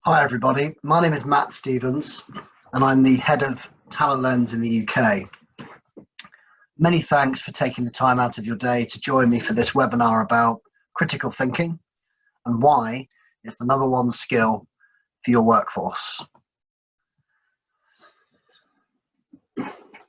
Hi everybody, my name is Matt Stevens and I'm the head of TalentLens in the UK. Many thanks for taking the time out of your day to join me for this webinar about critical thinking and why it's the #1 skill for your workforce.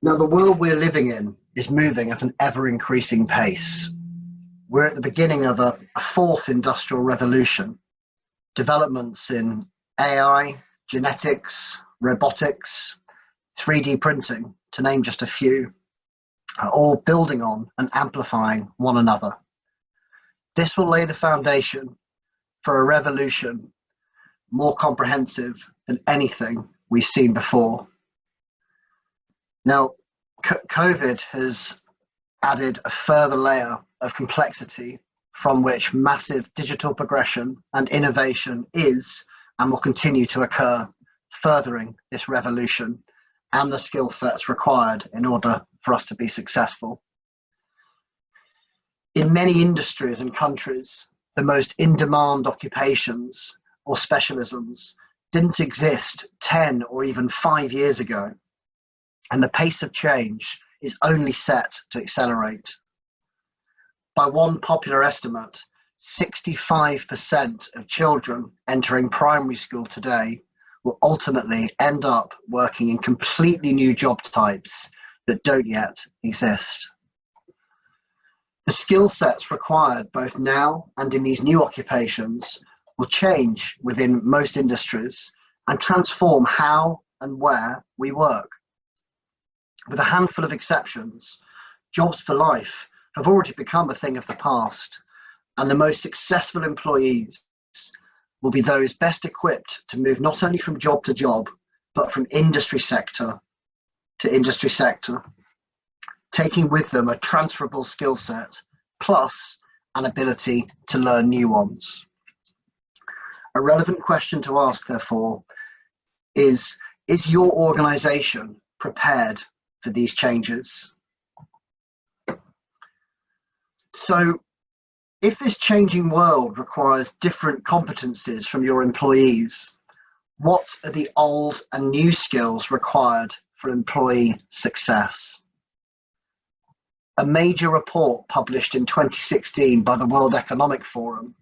Now, the world we're living in is moving at an ever-increasing pace. We're at the beginning of a fourth industrial revolution. Developments in AI, genetics, robotics, 3D printing, to name just a few, are all building on and amplifying one another. This will lay the foundation for a revolution more comprehensive than anything we've seen before. Now, COVID has added a further layer of complexity from which massive digital progression and innovation is and will continue to occur, furthering this revolution and the skill sets required in order for us to be successful. In many industries and countries, the most in-demand occupations or specialisms didn't exist 10 or even 5 years ago, and the pace of change is only set to accelerate. By one popular estimate, 65% of children entering primary school today will ultimately end up working in completely new job types that don't yet exist. The skill sets required both now and in these new occupations will change within most industries and transform how and where we work. With a handful of exceptions, jobs for life have already become a thing of the past, and the most successful employees will be those best equipped to move not only from job to job, but from industry sector to industry sector, taking with them a transferable skill set, plus an ability to learn new ones. A relevant question to ask, therefore, is your organization prepared for these changes? So, if this changing world requires different competencies from your employees, what are the old and new skills required for employee success? A major report published in 2016 by the World Economic Forum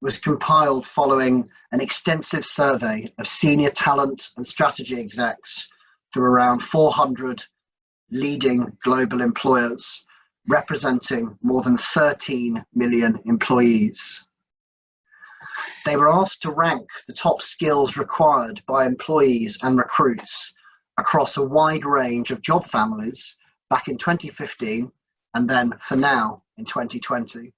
was compiled following an extensive survey of senior talent and strategy execs through around 400 leading global employers, representing more than 13 million employees. They were asked to rank the top skills required by employees and recruits across a wide range of job families back in 2015 and then for now in 2020.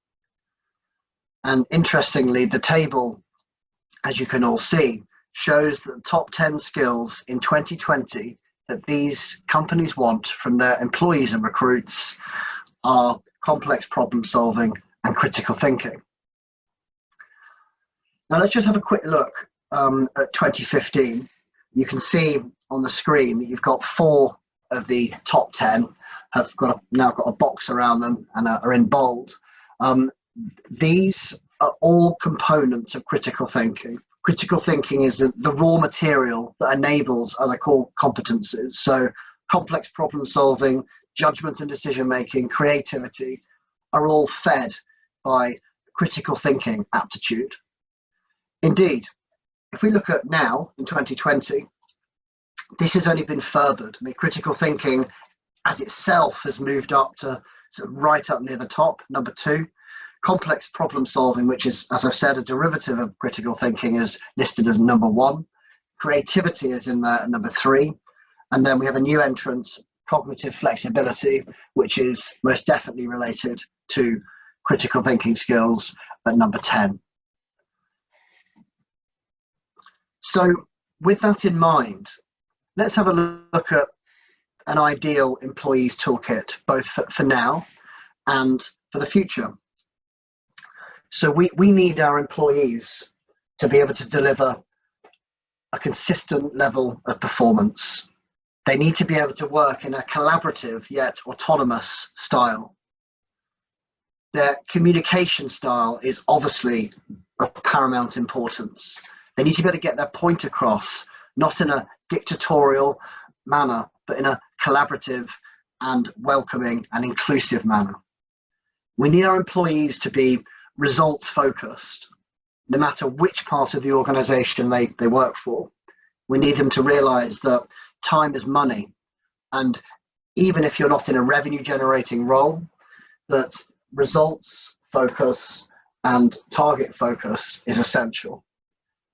And interestingly, the table, as you can all see, shows that the top 10 skills in 2020 that these companies want from their employees and recruits are complex problem solving and critical thinking. Now let's just have a quick look at 2015. You can see on the screen that you've got 4 of the top 10 have now got a box around them and are in bold. These are all components of critical thinking. Critical thinking is the raw material that enables other core competencies. So complex problem solving, judgment and decision making, creativity are all fed by critical thinking aptitude. Indeed, if we look at now in 2020, this has only been furthered. I mean, critical thinking as itself has moved up to sort of right up near the top, #2. Complex problem solving, which is, as I've said, a derivative of critical thinking, is listed as #1. Creativity is in there at #3. And then we have a new entrant, cognitive flexibility, which is most definitely related to critical thinking skills at #10. So with that in mind, let's have a look at an ideal employee's toolkit, both for now and for the future. So we need our employees to be able to deliver a consistent level of performance. They need to be able to work in a collaborative yet autonomous style. Their communication style is obviously of paramount importance. They need to be able to get their point across, not in a dictatorial manner, but in a collaborative and welcoming and inclusive manner. We need our employees to be results focused, no matter which part of the organization they work for. We need them to realize that time is money. And even if you're not in a revenue generating role, that results focus and target focus is essential.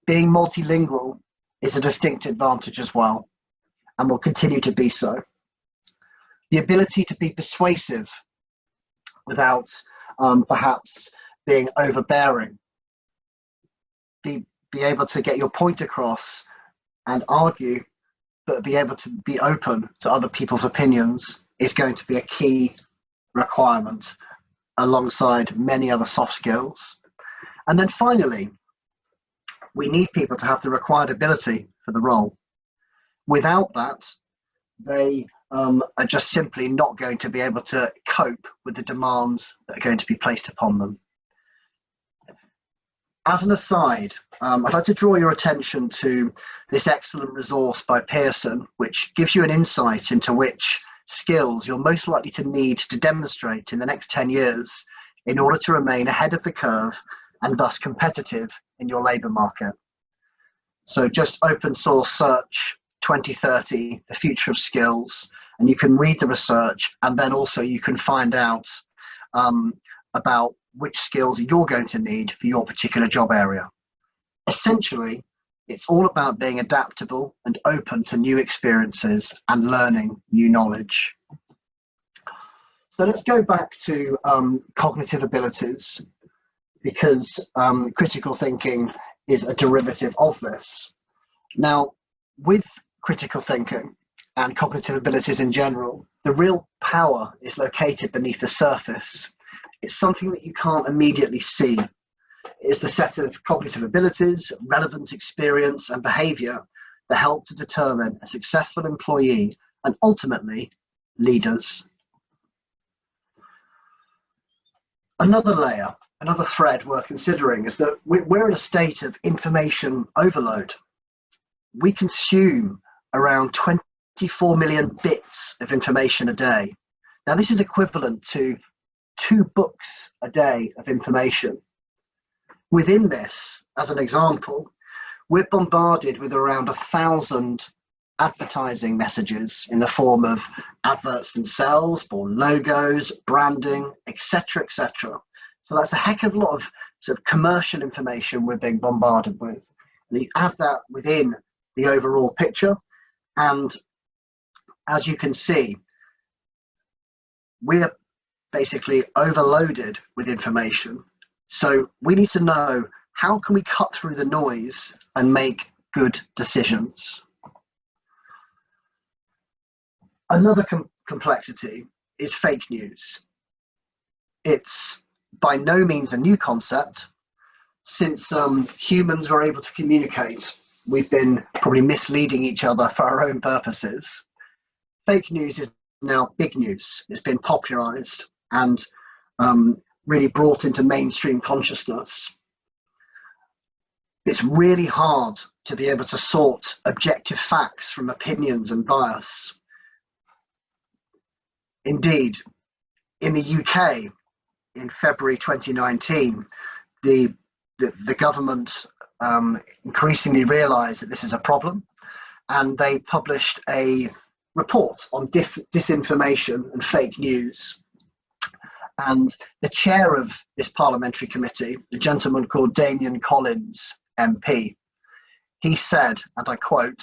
Being multilingual is a distinct advantage as well, and will continue to be so. The ability to be persuasive without perhaps being overbearing, be able to get your point across and argue, but be able to be open to other people's opinions is going to be a key requirement alongside many other soft skills. And then finally, we need people to have the required ability for the role. Without that, they are just simply not going to be able to cope with the demands that are going to be placed upon them. As an aside, I'd like to draw your attention to this excellent resource by Pearson, which gives you an insight into which skills you're most likely to need to demonstrate in the next 10 years in order to remain ahead of the curve and thus competitive in your labour market. So just open source search 2030, the future of skills, and you can read the research, and then also you can find out about which skills you're going to need for your particular job area. Essentially, it's all about being adaptable and open to new experiences and learning new knowledge. So let's go back to cognitive abilities, because critical thinking is a derivative of this. Now, with critical thinking and cognitive abilities in general, the real power is located beneath the surface. It's something that you can't immediately see. It's the set of cognitive abilities, relevant experience and behavior that help to determine a successful employee and ultimately leaders. Another layer, another thread worth considering is that we're in a state of information overload. We consume around 24 million bits of information a day. Now, this is equivalent to 2 books a day of information. Within this, as an example, we're bombarded with around 1,000 advertising messages in the form of adverts themselves, or logos, branding, etc., etc. So that's a heck of a lot of sort of commercial information we're being bombarded with. And you add that within the overall picture, and as you can see, we're basically overloaded with information. So we need to know, how can we cut through the noise and make good decisions? Another complexity is fake news. It's by no means a new concept. Since humans were able to communicate, we've been probably misleading each other for our own purposes. Fake news is now big news. It's been popularized and really brought into mainstream consciousness. It's really hard to be able to sort objective facts from opinions and bias. Indeed, in the UK, in February 2019, the government increasingly realised that this is a problem, and they published a report on disinformation and fake news. And the chair of this parliamentary committee, a gentleman called Damian Collins, MP, he said, and I quote,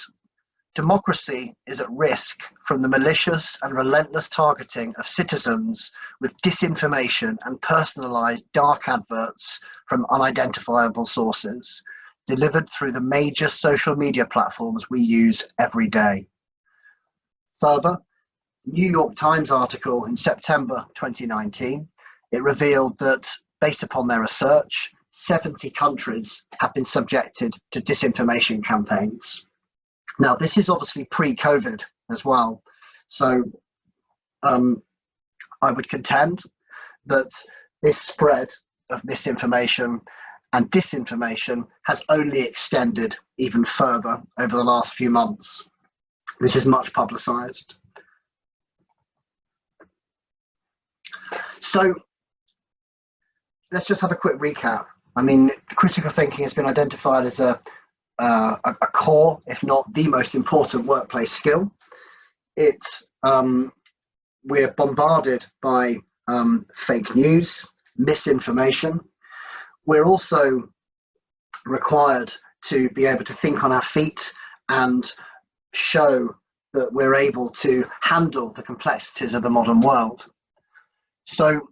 "Democracy is at risk from the malicious and relentless targeting of citizens with disinformation and personalised dark adverts from unidentifiable sources, delivered through the major social media platforms we use every day." Further, New York Times article in September 2019, it revealed that based upon their research, 70 countries have been subjected to disinformation campaigns. Now, this is obviously pre-COVID as well. So I would contend that this spread of misinformation and disinformation has only extended even further over the last few months. This is much publicised. So let's just have a quick recap. I mean, critical thinking has been identified as a core, if not the most important workplace skill. We're bombarded by fake news, misinformation. We're also required to be able to think on our feet and show that we're able to handle the complexities of the modern world. So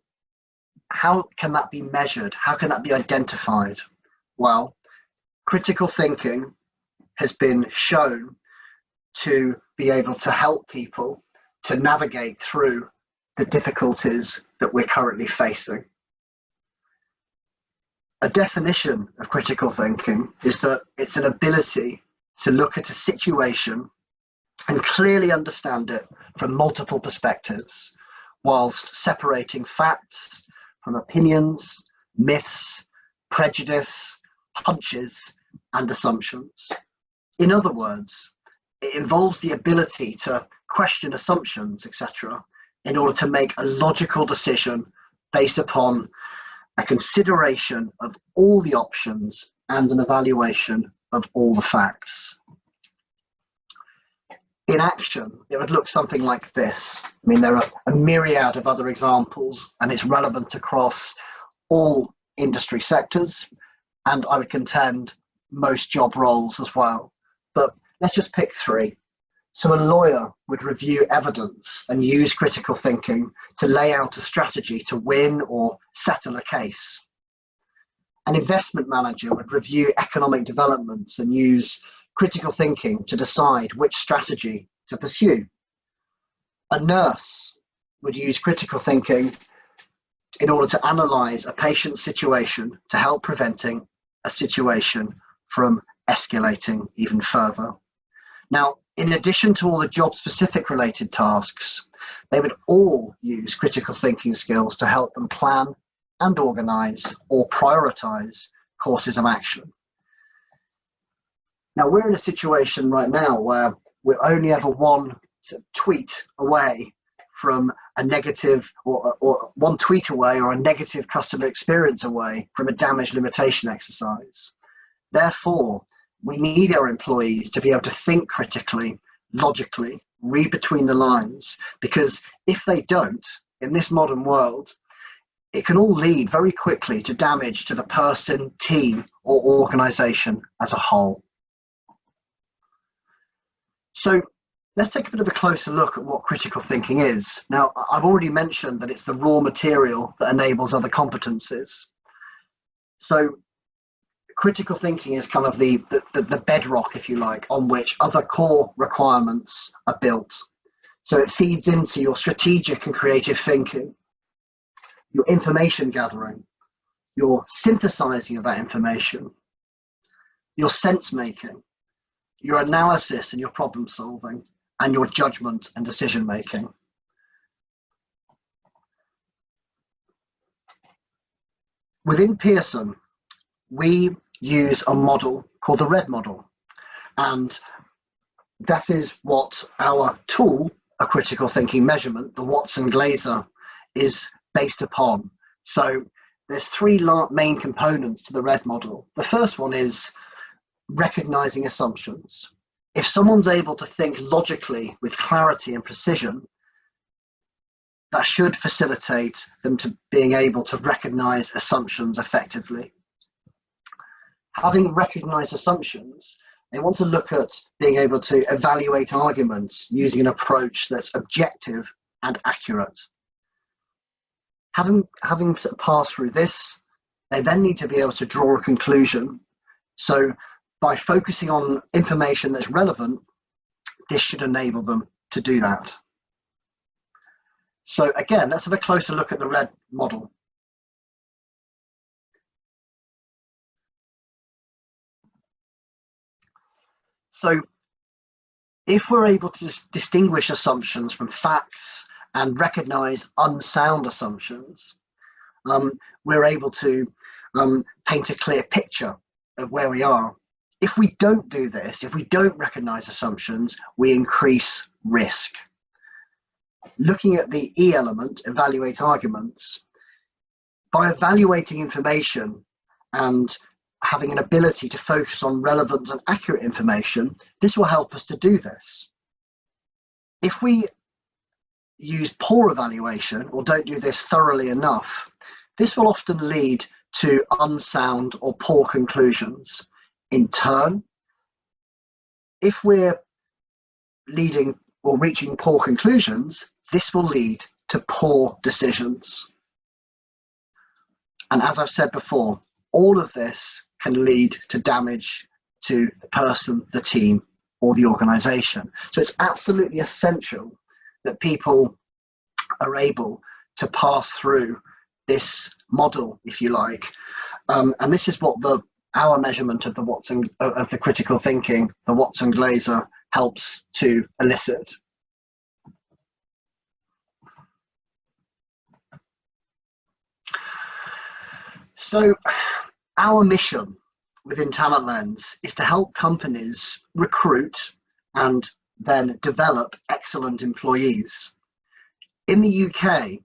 how can that be measured? How can that be identified? Well, critical thinking has been shown to be able to help people to navigate through the difficulties that we're currently facing. A definition of critical thinking is that it's an ability to look at a situation and clearly understand it from multiple perspectives, whilst separating facts from opinions, myths, prejudice, hunches, and assumptions. In other words, it involves the ability to question assumptions, etc., in order to make a logical decision based upon a consideration of all the options and an evaluation of all the facts. In action, it would look something like this. I mean, there are a myriad of other examples, and it's relevant across all industry sectors, and I would contend most job roles as well. But let's just pick three. So a lawyer would review evidence and use critical thinking to lay out a strategy to win or settle a case. An investment manager would review economic developments and use critical thinking to decide which strategy to pursue. A nurse would use critical thinking in order to analyse a patient's situation to help preventing a situation from escalating even further. Now, in addition to all the job-specific related tasks, they would all use critical thinking skills to help them plan and organise or prioritise courses of action. Now, we're in a situation right now where we're only ever one tweet away from a negative, or one tweet away or a negative customer experience away from a damage limitation exercise. Therefore, we need our employees to be able to think critically, logically, read between the lines, because if they don't, in this modern world, it can all lead very quickly to damage to the person, team, or organisation as a whole. So let's take a bit of a closer look at what critical thinking is. Now, I've already mentioned that it's the raw material that enables other competencies. So critical thinking is kind of the bedrock, if you like, on which other core requirements are built. So it feeds into your strategic and creative thinking, your information gathering, your synthesizing of that information, your sense making, your analysis and your problem solving, and your judgment and decision making. Within Pearson, we use a model called the RED model, and that is what our tool, a critical thinking measurement, the Watson-Glaser, is based upon. So there's three main components to the RED model. The first one is recognizing assumptions. If someone's able to think logically with clarity and precision, that should facilitate them to being able to recognize assumptions effectively. Having recognized assumptions, they want to look at being able to evaluate arguments using an approach that's objective and accurate. Having passed through this, they then need to be able to draw a conclusion. So by focusing on information that's relevant, this should enable them to do that. So again, let's have a closer look at the RED model. So if we're able to distinguish assumptions from facts and recognize unsound assumptions, we're able to paint a clear picture of where we are. If we don't do this, if we don't recognize assumptions, we increase risk. Looking at the E element, evaluate arguments, by evaluating information and having an ability to focus on relevant and accurate information, this will help us to do this. If we use poor evaluation or don't do this thoroughly enough, this will often lead to unsound or poor conclusions. In turn, if we're leading or reaching poor conclusions, this will lead to poor decisions. And as I've said before, all of this can lead to damage to the person, the team, or the organization. So it's absolutely essential that people are able to pass through this model, if you like. And this is what our measurement of the critical thinking, the 𝑳𝒂𝒂𝒅𝒆𝒓, helps to elicit. So our mission within TalentLens is to help companies recruit and then develop excellent employees. In the UK,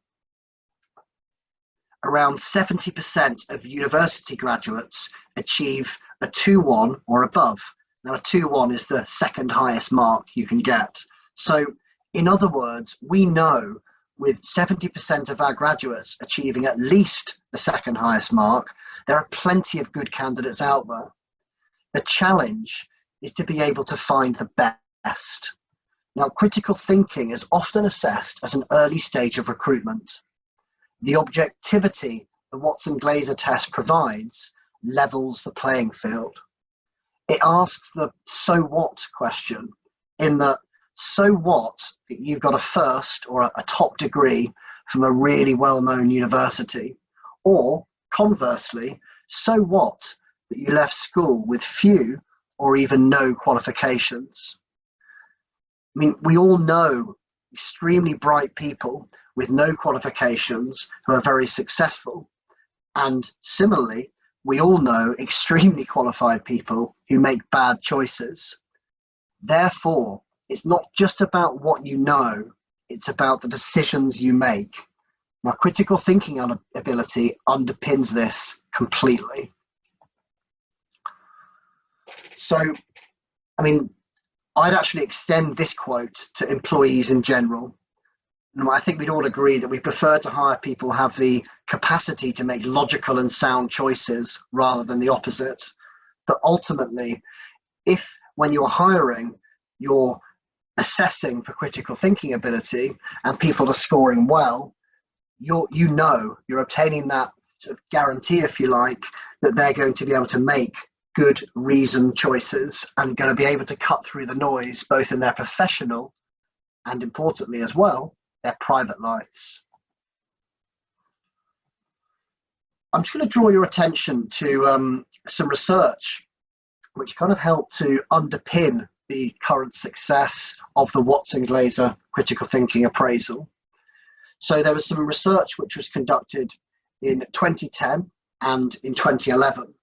around 70% of university graduates achieve a 2-1 or above. Now, a 2-1 is the second highest mark you can get. So, in other words, we know with 70% of our graduates achieving at least the second highest mark, there are plenty of good candidates out there. The challenge is to be able to find the best. Now, critical thinking is often assessed as an early stage of recruitment. The objectivity the Watson-Glaser test provides levels the playing field. It asks the so what question, in that so what that you've got a first or a top degree from a really well-known university, or conversely, so what that you left school with few or even no qualifications. I mean, we all know extremely bright people with no qualifications who are very successful. And similarly, we all know extremely qualified people who make bad choices. Therefore, it's not just about what you know, it's about the decisions you make. Now, critical thinking ability underpins this completely. So, I mean, I'd actually extend this quote to employees in general. And I think we'd all agree that we prefer to hire people who have the capacity to make logical and sound choices rather than the opposite. But ultimately, if when you're hiring, you're assessing for critical thinking ability and people are scoring well, you're obtaining that sort of guarantee, if you like, that they're going to be able to make good reasoned choices and going to be able to cut through the noise, both in their professional and, importantly as well, their private lives. I'm just going to draw your attention to some research which kind of helped to underpin the current success of the Watson-Glaser critical thinking appraisal. So there was some research which was conducted in 2010 and in 2011.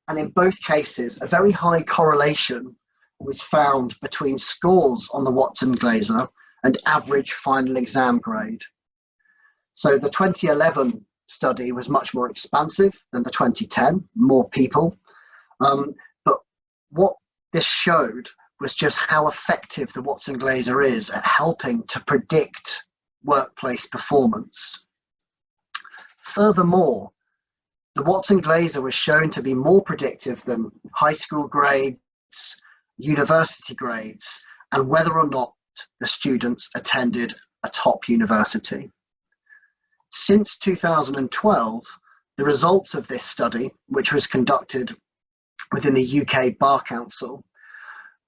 And in both cases, a very high correlation was found between scores on the Watson-Glaser and average final exam grade. So the 2011 study was much more expansive than the 2010, more people. But what this showed was just how effective the Watson-Glaser is at helping to predict workplace performance. Furthermore, the Watson-Glaser was shown to be more predictive than high school grades, university grades, and whether or not the students attended a top university. Since 2012, the results of this study, which was conducted within the UK Bar Council,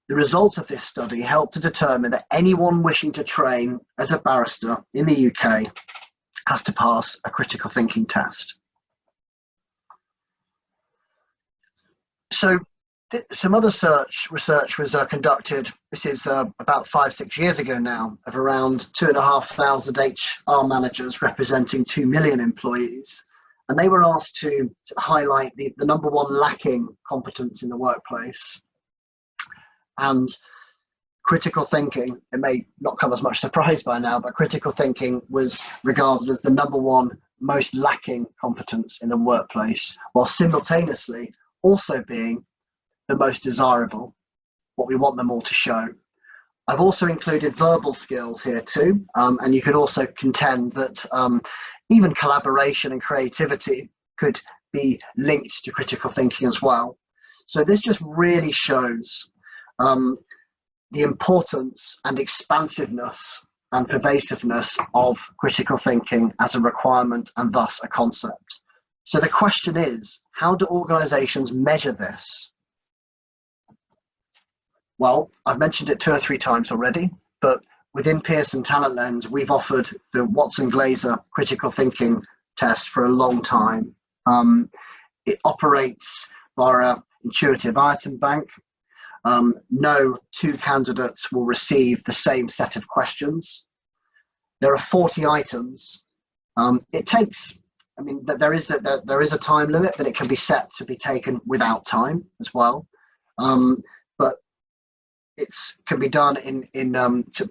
the results of this study helped to determine that anyone wishing to train as a barrister in the UK has to pass a critical thinking test. So some other research was conducted, this is about 5-6 years ago now, of around 2,500 HR managers representing 2 million employees. and they were asked to highlight the number one lacking competence in the workplace. And critical thinking, it may not come as much surprise by now, but critical thinking was regarded as the number one most lacking competence in the workplace, while simultaneously also being the most desirable, what we want them all to show. I've also included verbal skills here too, and you could also contend that even collaboration and creativity could be linked to critical thinking as well. So this just really shows the importance and expansiveness and pervasiveness of critical thinking as a requirement and thus a concept. So the question is, how do organizations measure this? Well, I've mentioned it 2 or 3 times already, but within Pearson TalentLens, we've offered the Watson-Glaser critical thinking test for a long time. It operates via intuitive item bank. No 2 candidates will receive the same set of questions. There are 40 items. It takes, I mean, there is a time limit, but it can be set to be taken without time as well. But it can be done in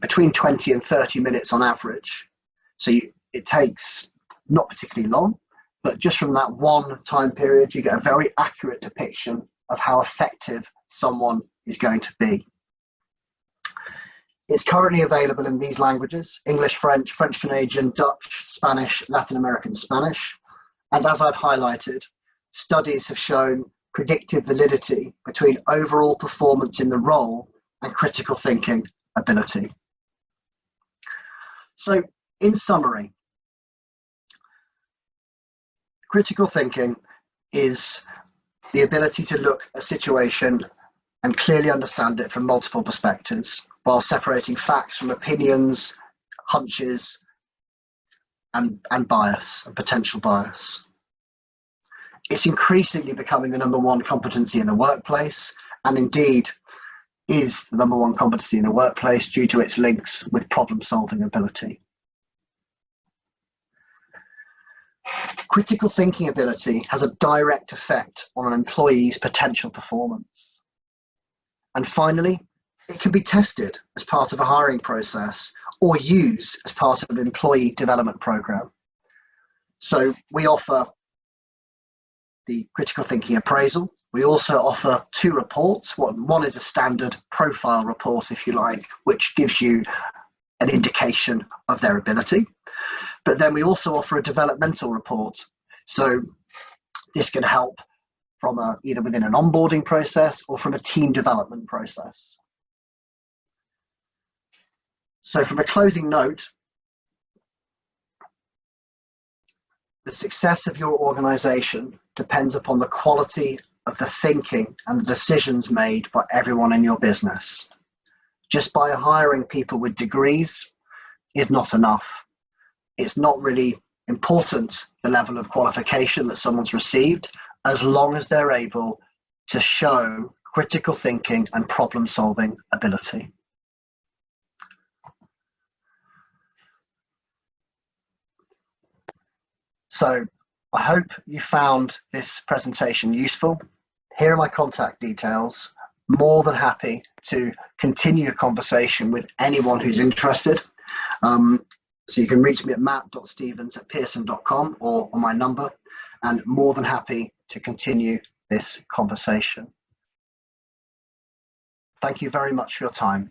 between 20 and 30 minutes on average. So it takes not particularly long, but just from that one time period, you get a very accurate depiction of how effective someone is going to be. It's currently available in these languages: English, French, French Canadian, Dutch, Spanish, Latin American Spanish. And as I've highlighted, studies have shown predictive validity between overall performance in the role and critical thinking ability. So in summary, critical thinking is the ability to look at a situation and clearly understand it from multiple perspectives, while separating facts from opinions, hunches, and bias, and potential bias. It's increasingly becoming the number one competency in the workplace, and indeed is the number one competency in the workplace due to its links with problem-solving ability. Critical thinking ability has a direct effect on an employee's potential performance. And finally, it can be tested as part of a hiring process or used as part of an employee development program. So we offer the critical thinking appraisal. We also offer 2 reports. One is a standard profile report, if you like, which gives you an indication of their ability. But then we also offer a developmental report. So this can help from either within an onboarding process or from a team development process. So from a closing note, the success of your organization depends upon the quality of the thinking and the decisions made by everyone in your business. Just by hiring people with degrees is not enough. It's not really important the level of qualification that someone's received, as long as they're able to show critical thinking and problem-solving ability. So I hope you found this presentation useful. Here are my contact details. More than happy to continue a conversation with anyone who's interested. So you can reach me at matt.stevens@pearson.com or on my number, and more than happy to continue this conversation. Thank you very much for your time.